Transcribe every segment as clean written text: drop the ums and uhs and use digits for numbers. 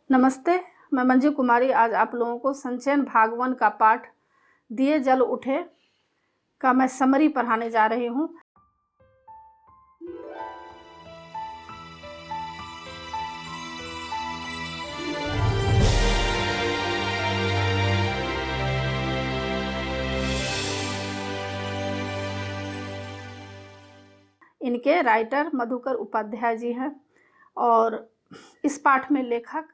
नमस्ते, मैं मंजू कुमारी आज आप लोगों को संचयन भाग 1 का पाठ दिए जल उठे का मैं समरी पढ़ाने जा रही हूँ। इनके राइटर मधुकर उपाध्याय जी हैं और इस पाठ में लेखक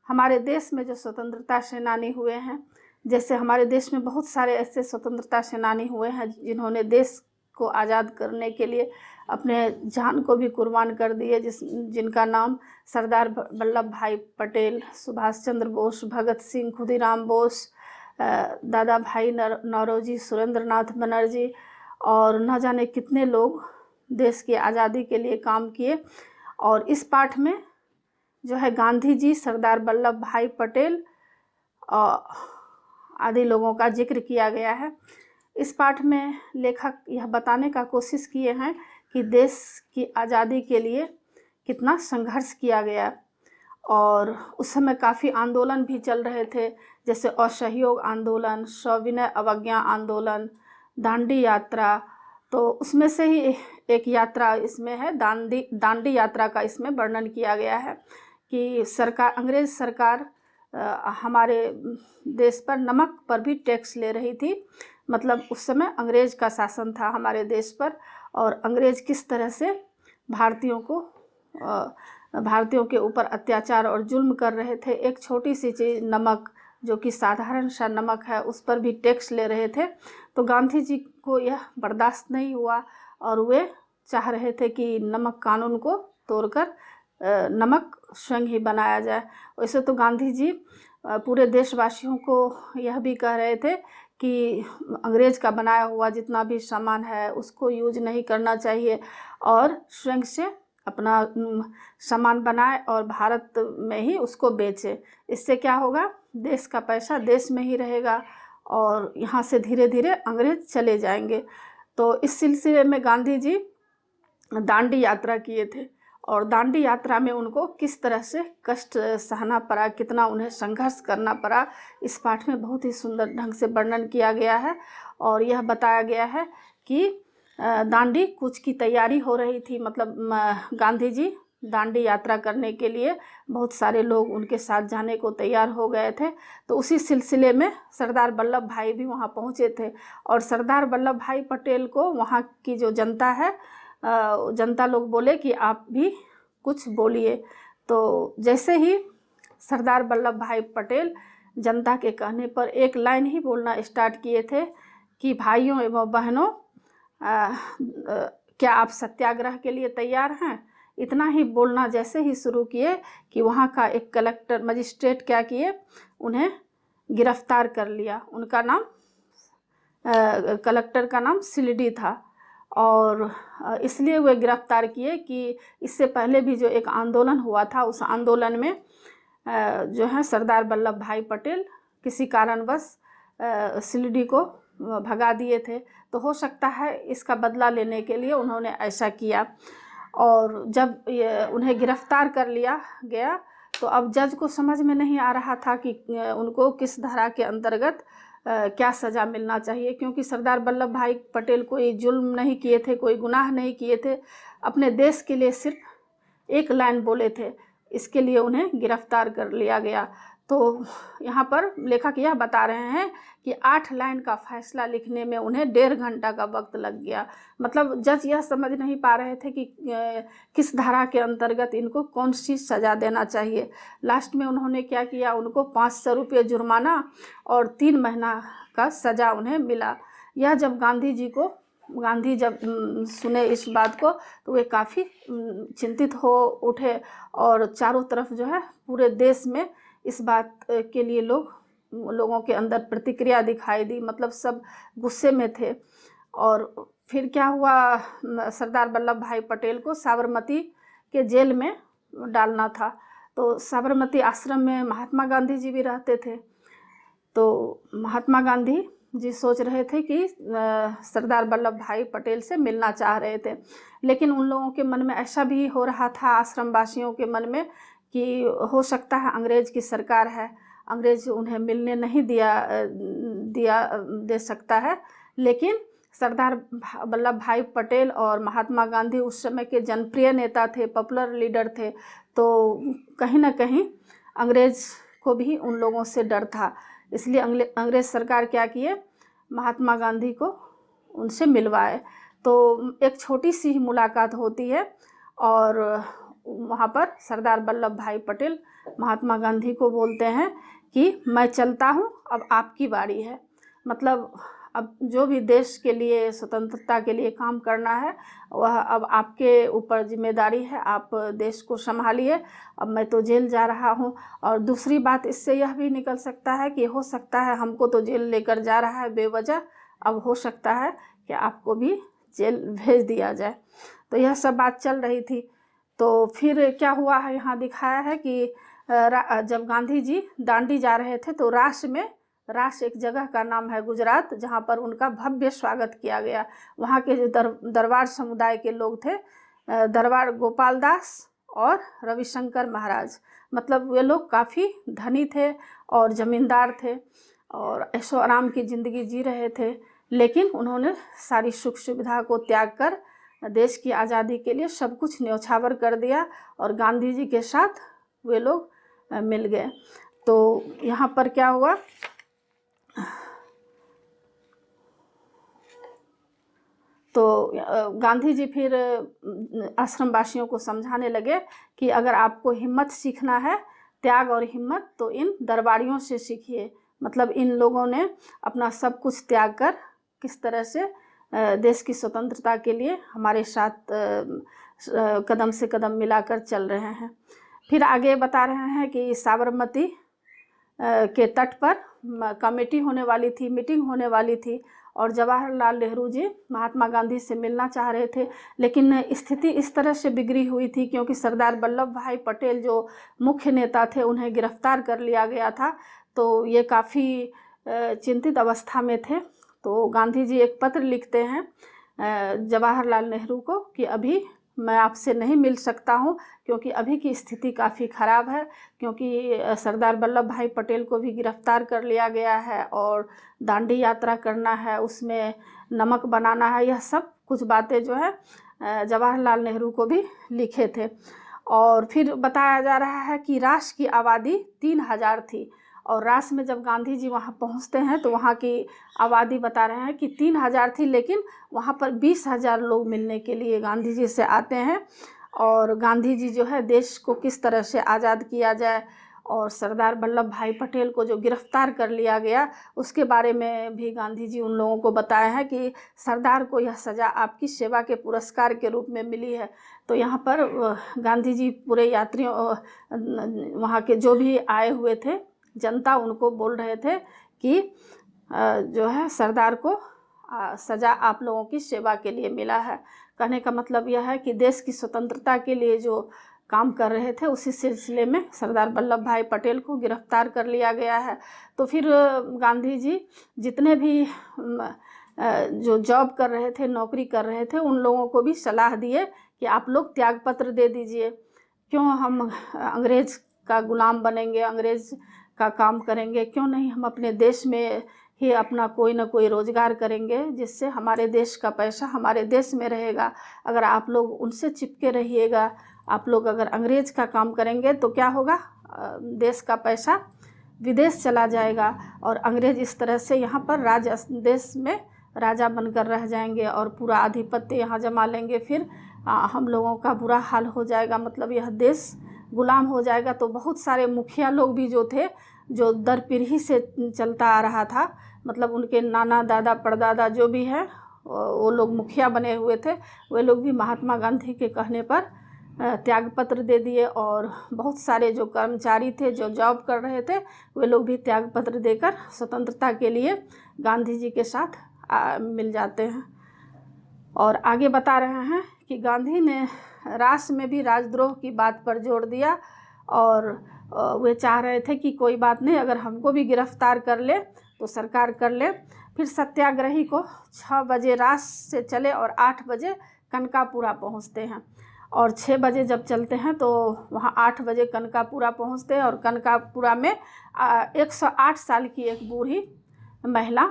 हमारे देश में जो स्वतंत्रता सेनानी हुए हैं, जैसे हमारे देश में बहुत सारे ऐसे स्वतंत्रता सेनानी हुए हैं जिन्होंने देश को आज़ाद करने के लिए अपने जान को भी कुर्बान कर दिए, जिनका नाम सरदार वल्लभ भाई पटेल, सुभाष चंद्र बोस, भगत सिंह, खुदीराम बोस, दादा भाई नौरोजी, सुरेंद्र नाथ बनर्जी और न जाने कितने लोग देश की आज़ादी के लिए काम किए। और इस पाठ में जो है गांधी जी, सरदार वल्लभ भाई पटेल आदि लोगों का जिक्र किया गया है। इस पाठ में लेखक यह बताने का कोशिश किए हैं कि देश की आज़ादी के लिए कितना संघर्ष किया गया और उस समय काफ़ी आंदोलन भी चल रहे थे, जैसे असहयोग आंदोलन, सविनय अवज्ञा आंदोलन, दांडी यात्रा। तो उसमें से ही एक यात्रा इसमें है, दांडी यात्रा का इसमें वर्णन किया गया है कि अंग्रेज़ सरकार हमारे देश पर नमक पर भी टैक्स ले रही थी। मतलब उस समय अंग्रेज़ का शासन था हमारे देश पर और अंग्रेज़ किस तरह से भारतीयों के ऊपर अत्याचार और जुल्म कर रहे थे। एक छोटी सी चीज़ नमक, जो कि साधारण सा नमक है, उस पर भी टैक्स ले रहे थे। तो गांधी जी को यह बर्दाश्त नहीं हुआ और वे चाह रहे थे कि नमक कानून को तोड़कर नमक स्वयं ही बनाया जाए। वैसे तो गांधी जी पूरे देशवासियों को यह भी कह रहे थे कि अंग्रेज़ का बनाया हुआ जितना भी सामान है उसको यूज नहीं करना चाहिए और स्वयं से अपना सामान बनाए और भारत में ही उसको बेचे। इससे क्या होगा, देश का पैसा देश में ही रहेगा और यहाँ से धीरे धीरे अंग्रेज़ चले जाएंगे। तो इस सिलसिले में गांधी जी दांडी यात्रा किए थे और दांडी यात्रा में उनको किस तरह से कष्ट सहना पड़ा, कितना उन्हें संघर्ष करना पड़ा, इस पाठ में बहुत ही सुंदर ढंग से वर्णन किया गया है। और यह बताया गया है कि दांडी कूच की तैयारी हो रही थी, मतलब गांधी जी दांडी यात्रा करने के लिए बहुत सारे लोग उनके साथ जाने को तैयार हो गए थे। तो उसी सिलसिले में सरदार वल्लभ भाई भी वहाँ पहुँचे थे और सरदार वल्लभ भाई पटेल को वहाँ की जो जनता है, जनता लोग बोले कि आप भी कुछ बोलिए। तो जैसे ही सरदार वल्लभ भाई पटेल जनता के कहने पर एक लाइन ही बोलना स्टार्ट किए थे कि भाइयों एवं बहनों, क्या आप सत्याग्रह के लिए तैयार हैं। इतना ही बोलना जैसे ही शुरू किए कि वहाँ का एक कलेक्टर मजिस्ट्रेट क्या किए, उन्हें गिरफ्तार कर लिया। उनका नाम कलेक्टर का नाम सिलडी था और इसलिए वे गिरफ्तार किए कि इससे पहले भी जो एक आंदोलन हुआ था, उस आंदोलन में जो है सरदार वल्लभ भाई पटेल किसी कारणवश सिलडी को भगा दिए थे। तो हो सकता है इसका बदला लेने के लिए उन्होंने ऐसा किया। और जब उन्हें गिरफ्तार कर लिया गया तो अब जज को समझ में नहीं आ रहा था कि उनको किस धारा के अंतर्गत क्या सज़ा मिलना चाहिए, क्योंकि सरदार वल्लभ भाई पटेल कोई जुल्म नहीं किए थे, कोई गुनाह नहीं किए थे, अपने देश के लिए सिर्फ एक लाइन बोले थे, इसके लिए उन्हें गिरफ्तार कर लिया गया। तो यहाँ पर लेखक यह बता रहे हैं कि 8 लाइन का फैसला लिखने में उन्हें 1.5 घंटा का वक्त लग गया। मतलब जज यह समझ नहीं पा रहे थे कि किस धारा के अंतर्गत इनको कौन सी सज़ा देना चाहिए। लास्ट में उन्होंने क्या किया, उनको 500 रुपये जुर्माना और 3 महीना का सज़ा उन्हें मिला। यह जब गांधी जब सुने इस बात को तो वे काफ़ी चिंतित हो उठे और चारों तरफ जो है पूरे देश में इस बात के लिए लोगों के अंदर प्रतिक्रिया दिखाई दी, मतलब सब गुस्से में थे। और फिर क्या हुआ, सरदार वल्लभ भाई पटेल को साबरमती के जेल में डालना था। तो साबरमती आश्रम में महात्मा गांधी जी भी रहते थे। तो महात्मा गांधी जी सोच रहे थे कि सरदार वल्लभ भाई पटेल से मिलना चाह रहे थे, लेकिन उन लोगों के मन में ऐसा भी हो रहा था, आश्रम वासियों के मन में, कि हो सकता है अंग्रेज़ की सरकार है, अंग्रेज़ उन्हें मिलने नहीं दे सकता है, लेकिन सरदार वल्लभ भाई पटेल और महात्मा गांधी उस समय के जनप्रिय नेता थे, पॉपुलर लीडर थे, तो कहीं ना कहीं अंग्रेज़ को भी उन लोगों से डर था। इसलिए अंग्रेज़ सरकार क्या किए, महात्मा गांधी को उनसे मिलवाए। तो एक छोटी सी ही मुलाकात होती है और वहाँ पर सरदार वल्लभ भाई पटेल महात्मा गांधी को बोलते हैं कि मैं चलता हूँ, अब आपकी बारी है। मतलब अब जो भी देश के लिए, स्वतंत्रता के लिए काम करना है, वह अब आपके ऊपर जिम्मेदारी है, आप देश को संभालिए, अब मैं तो जेल जा रहा हूँ। और दूसरी बात इससे यह भी निकल सकता है कि हो सकता है हमको तो जेल लेकर जा रहा है बेवजह, अब हो सकता है कि आपको भी जेल भेज दिया जाए। तो यह सब बात चल रही थी। तो फिर क्या हुआ है, यहाँ दिखाया है कि जब गांधी जी दांडी जा रहे थे तो रास एक जगह का नाम है गुजरात, जहाँ पर उनका भव्य स्वागत किया गया। वहाँ के जो दरबार समुदाय के लोग थे, दरबार गोपाल दास और रविशंकर महाराज, मतलब वे लोग काफ़ी धनी थे और ज़मींदार थे और ऐशो आराम की ज़िंदगी जी रहे थे, लेकिन उन्होंने सारी सुख सुविधा को त्याग कर देश की आज़ादी के लिए सब कुछ न्यौछावर कर दिया और गांधी जी के साथ वे लोग मिल गए। तो यहाँ पर क्या हुआ, तो गांधी जी फिर आश्रम वासियों को समझाने लगे कि अगर आपको हिम्मत सीखना है, त्याग और हिम्मत, तो इन दरबारियों से सीखिए। मतलब इन लोगों ने अपना सब कुछ त्याग कर किस तरह से देश की स्वतंत्रता के लिए हमारे साथ कदम से कदम मिलाकर चल रहे हैं। फिर आगे बता रहे हैं कि साबरमती के तट पर मीटिंग होने वाली थी और जवाहरलाल नेहरू जी महात्मा गांधी से मिलना चाह रहे थे, लेकिन स्थिति इस तरह से बिगड़ी हुई थी क्योंकि सरदार वल्लभ भाई पटेल जो मुख्य नेता थे उन्हें गिरफ्तार कर लिया गया था। तो ये काफ़ी चिंतित अवस्था में थे। तो गांधी जी एक पत्र लिखते हैं जवाहरलाल नेहरू को कि अभी मैं आपसे नहीं मिल सकता हूँ क्योंकि अभी की स्थिति काफ़ी ख़राब है, क्योंकि सरदार वल्लभ भाई पटेल को भी गिरफ्तार कर लिया गया है और दांडी यात्रा करना है, उसमें नमक बनाना है, यह सब कुछ बातें जो है जवाहरलाल नेहरू को भी लिखे थे। और फिर बताया जा रहा है कि रास की आबादी 3000 थी और रास में जब गांधी जी वहाँ पहुँचते हैं तो वहाँ की आबादी बता रहे हैं कि 3000 थी, लेकिन वहाँ पर 20,000 लोग मिलने के लिए गांधी जी से आते हैं और गांधी जी जो है देश को किस तरह से आज़ाद किया जाए और सरदार वल्लभ भाई पटेल को जो गिरफ्तार कर लिया गया उसके बारे में भी गांधी जी उन लोगों को बताए हैं कि सरदार को यह सज़ा आपकी सेवा के पुरस्कार के रूप में मिली है। तो यहाँ पर गांधी जी पूरे यात्रियों, वहाँ के जो भी आए हुए थे जनता, उनको बोल रहे थे कि जो है सरदार को सज़ा आप लोगों की सेवा के लिए मिला है। कहने का मतलब यह है कि देश की स्वतंत्रता के लिए जो काम कर रहे थे उसी सिलसिले में सरदार वल्लभ भाई पटेल को गिरफ्तार कर लिया गया है। तो फिर गांधी जी जितने भी जो जॉब कर रहे थे, नौकरी कर रहे थे, उन लोगों को भी सलाह दिए कि आप लोग त्यागपत्र दे दीजिए, क्यों हम अंग्रेज़ का गुलाम बनेंगे, अंग्रेज़ का काम करेंगे, क्यों नहीं हम अपने देश में ही अपना कोई ना कोई रोज़गार करेंगे जिससे हमारे देश का पैसा हमारे देश में रहेगा। अगर आप लोग उनसे चिपके रहिएगा, आप लोग अगर अंग्रेज़ का काम करेंगे तो क्या होगा, देश का पैसा विदेश चला जाएगा और अंग्रेज़ इस तरह से यहाँ पर देश में राजा बनकर रह जाएंगे और पूरा आधिपत्य यहाँ जमा लेंगे, फिर हम लोगों का बुरा हाल हो जाएगा, मतलब यह देश गुलाम हो जाएगा। तो बहुत सारे मुखिया लोग भी जो थे, जो दर पीढ़ी से चलता आ रहा था, मतलब उनके नाना दादा परदादा जो भी है वो लोग मुखिया बने हुए थे, वे लोग भी महात्मा गांधी के कहने पर त्यागपत्र दे दिए और बहुत सारे जो कर्मचारी थे, जो जॉब कर रहे थे, वे लोग भी त्यागपत्र देकर स्वतंत्रता के लिए गांधी जी के साथ मिल जाते हैं। और आगे बता रहे हैं कि गांधी ने रास में भी राजद्रोह की बात पर जोर दिया और वे चाह रहे थे कि कोई बात नहीं, अगर हमको भी गिरफ्तार कर ले तो सरकार कर ले। फिर सत्याग्रही को 6 बजे रास से चले और 8 बजे कनकापुरा पहुंचते हैं और 6 बजे जब चलते हैं तो वहाँ 8 बजे कनकापुरा पहुँचते हैं। और कनकापुरा में 108 साल की एक बूढ़ी महिला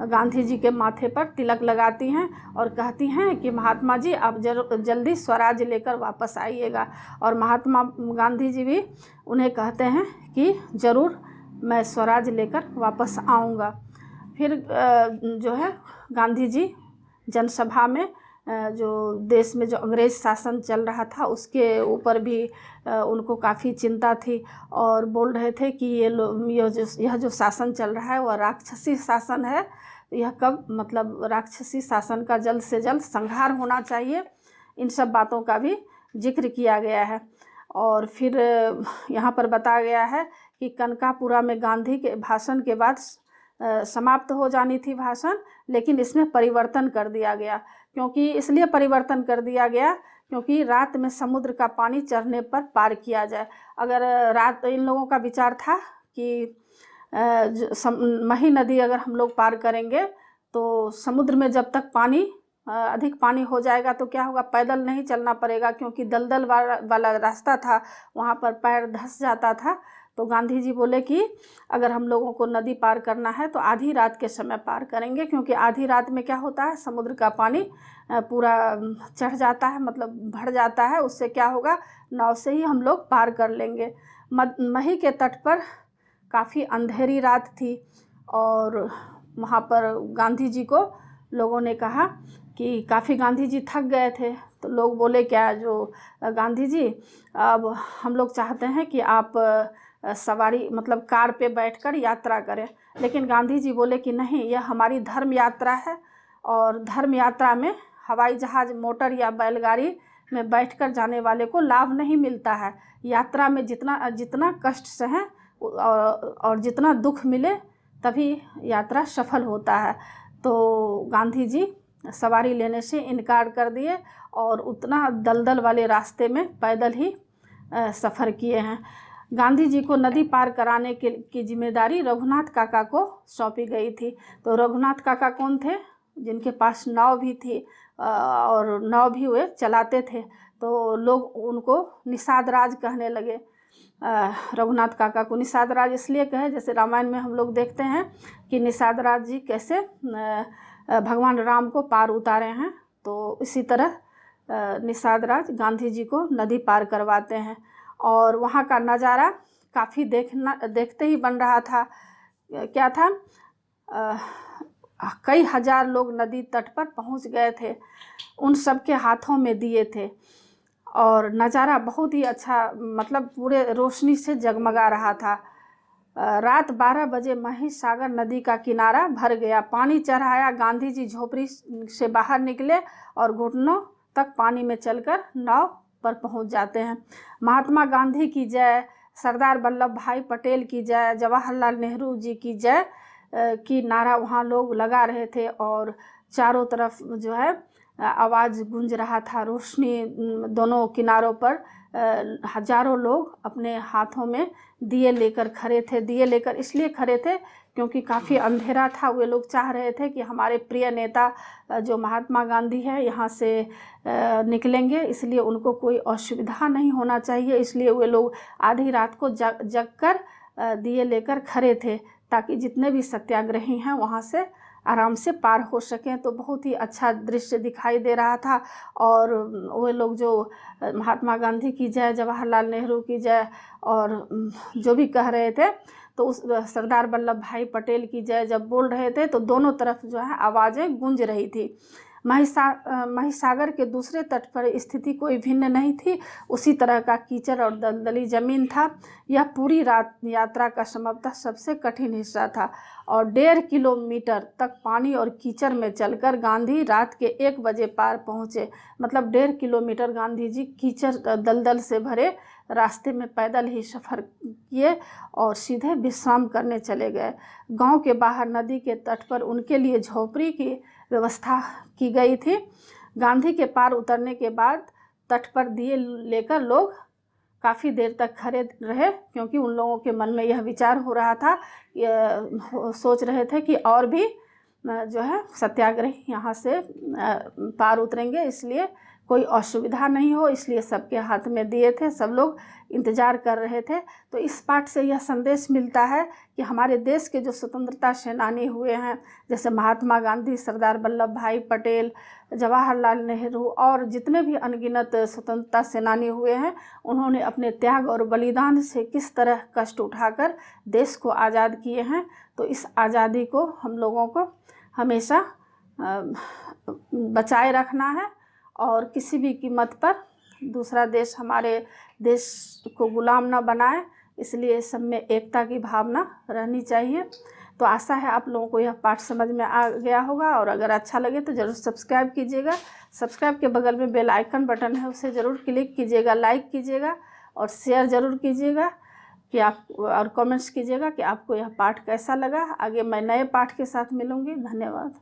गांधी जी के माथे पर तिलक लगाती हैं और कहती हैं कि महात्मा जी आप जल्दी स्वराज लेकर वापस आइएगा। और महात्मा गांधी जी भी उन्हें कहते हैं कि ज़रूर मैं स्वराज लेकर वापस आऊँगा। फिर जो है गांधी जी जनसभा में जो देश में जो अंग्रेज़ शासन चल रहा था उसके ऊपर भी उनको काफ़ी चिंता थी और बोल रहे थे कि यह जो शासन चल रहा है वह राक्षसी शासन है। यह कब मतलब राक्षसी शासन का जल्द से जल्द संहार होना चाहिए। इन सब बातों का भी जिक्र किया गया है। और फिर यहाँ पर बताया गया है कि कनकापुरा में गांधी के भाषण के बाद समाप्त हो जानी थी भाषण, लेकिन इसमें परिवर्तन कर दिया गया। क्योंकि इसलिए परिवर्तन कर दिया गया क्योंकि रात में समुद्र का पानी चढ़ने पर पार किया जाए। अगर रात इन लोगों का विचार था कि मही नदी अगर हम लोग पार करेंगे तो समुद्र में जब तक अधिक पानी हो जाएगा तो क्या होगा, पैदल नहीं चलना पड़ेगा क्योंकि दलदल वाला रास्ता था, वहाँ पर पैर धंस जाता था। तो गांधी जी बोले कि अगर हम लोगों को नदी पार करना है तो आधी रात के समय पार करेंगे, क्योंकि आधी रात में क्या होता है, समुद्र का पानी पूरा चढ़ जाता है, मतलब भर जाता है। उससे क्या होगा, नाव से ही हम लोग पार कर लेंगे। मही के तट पर काफ़ी अंधेरी रात थी और वहाँ पर गांधी जी को लोगों ने कहा कि काफ़ी गांधी जी थक गए थे। तो लोग बोले क्या, जो गांधी जी अब हम लोग चाहते हैं कि आप सवारी मतलब कार पे बैठकर यात्रा करें। लेकिन गांधी जी बोले कि नहीं, यह हमारी धर्म यात्रा है और धर्म यात्रा में हवाई जहाज़, मोटर या बैलगाड़ी में बैठकर जाने वाले को लाभ नहीं मिलता है। यात्रा में जितना कष्ट सहें और जितना दुख मिले तभी यात्रा सफल होता है। तो गांधी जी सवारी लेने से इनकार कर दिए और उतना दलदल वाले रास्ते में पैदल ही सफ़र किए हैं। गांधी जी को नदी पार कराने की जिम्मेदारी रघुनाथ काका को सौंपी गई थी। तो रघुनाथ काका कौन थे, जिनके पास नाव भी थी और नाव भी वे चलाते थे। तो लोग उनको निषाद राज कहने लगे। रघुनाथ काका को निषाद राज इसलिए कहे, जैसे रामायण में हम लोग देखते हैं कि निषाद राज जी कैसे भगवान राम को पार उतारे हैं, तो इसी तरह निषाद राज गांधी जी को नदी पार करवाते हैं। और वहाँ का नज़ारा काफ़ी देखते ही बन रहा था। क्या था, कई हजार लोग नदी तट पर पहुँच गए थे, उन सब के हाथों में दिए थे और नज़ारा बहुत ही अच्छा, मतलब पूरे रोशनी से जगमगा रहा था। रात 12 बजे महिसागर नदी का किनारा भर गया, पानी चढ़ाया। गांधी जी झोपड़ी से बाहर निकले और घुटनों तक पानी में चलकर नाव पर पहुंच जाते हैं। महात्मा गांधी की जय, सरदार वल्लभ भाई पटेल की जय, जवाहरलाल नेहरू जी की जय की नारा वहाँ लोग लगा रहे थे और चारों तरफ जो है आवाज़ गूंज रहा था। रोशनी दोनों किनारों पर हजारों लोग अपने हाथों में दिए लेकर खड़े थे। दिए लेकर इसलिए खड़े थे क्योंकि काफ़ी अंधेरा था। वे लोग चाह रहे थे कि हमारे प्रिय नेता जो महात्मा गांधी है यहाँ से निकलेंगे, इसलिए उनको कोई असुविधा नहीं होना चाहिए। इसलिए वे लोग आधी रात को जग कर दिए लेकर खड़े थे ताकि जितने भी सत्याग्रही हैं वहाँ से आराम से पार हो सकें। तो बहुत ही अच्छा दृश्य दिखाई दे रहा था। और वे लोग जो महात्मा गांधी की जय, जवाहरलाल नेहरू की जय और जो भी कह रहे थे, तो उस सरदार वल्लभ भाई पटेल की जय जब बोल रहे थे तो दोनों तरफ जो है आवाज़ें गूंज रही थी। महिसागर के दूसरे तट पर स्थिति कोई भिन्न नहीं थी। उसी तरह का कीचड़ और दलदली ज़मीन था। यह पूरी रात यात्रा का संभवतः सबसे कठिन हिस्सा था और 1.5 किलोमीटर तक पानी और कीचड़ में चलकर गांधी रात के 1 बजे पार पहुँचे। मतलब 1.5 किलोमीटर गांधी जी कीचड़ दलदल से भरे रास्ते में पैदल ही सफ़र किए और सीधे विश्राम करने चले गए। गांव के बाहर नदी के तट पर उनके लिए झोपड़ी की व्यवस्था की गई थी। गांधी के पार उतरने के बाद तट पर दिए लेकर लोग काफ़ी देर तक खड़े रहे, क्योंकि उन लोगों के मन में यह विचार हो रहा था, सोच रहे थे कि और भी जो है सत्याग्रही यहाँ से पार उतरेंगे, इसलिए कोई असुविधा नहीं हो, इसलिए सबके हाथ में दिए थे, सब लोग इंतज़ार कर रहे थे। तो इस पाठ से यह संदेश मिलता है कि हमारे देश के जो स्वतंत्रता सेनानी हुए हैं, जैसे महात्मा गांधी, सरदार वल्लभ भाई पटेल, जवाहरलाल नेहरू और जितने भी अनगिनत स्वतंत्रता सेनानी हुए हैं, उन्होंने अपने त्याग और बलिदान से किस तरह कष्ट उठाकर देश को आज़ाद किए हैं। तो इस आज़ादी को हम लोगों को हमेशा बचाए रखना है और किसी भी कीमत पर दूसरा देश हमारे देश को गुलाम ना बनाए, इसलिए सब में एकता की भावना रहनी चाहिए। तो आशा है आप लोगों को यह पाठ समझ में आ गया होगा, और अगर अच्छा लगे तो ज़रूर सब्सक्राइब कीजिएगा। सब्सक्राइब के बगल में बेल आइकन बटन है, उसे ज़रूर क्लिक कीजिएगा, लाइक कीजिएगा और शेयर ज़रूर कीजिएगा कि आप, और कमेंट्स कीजिएगा कि आपको यह पाठ कैसा लगा। आगे मैं नए पाठ के साथ मिलूँगी। धन्यवाद।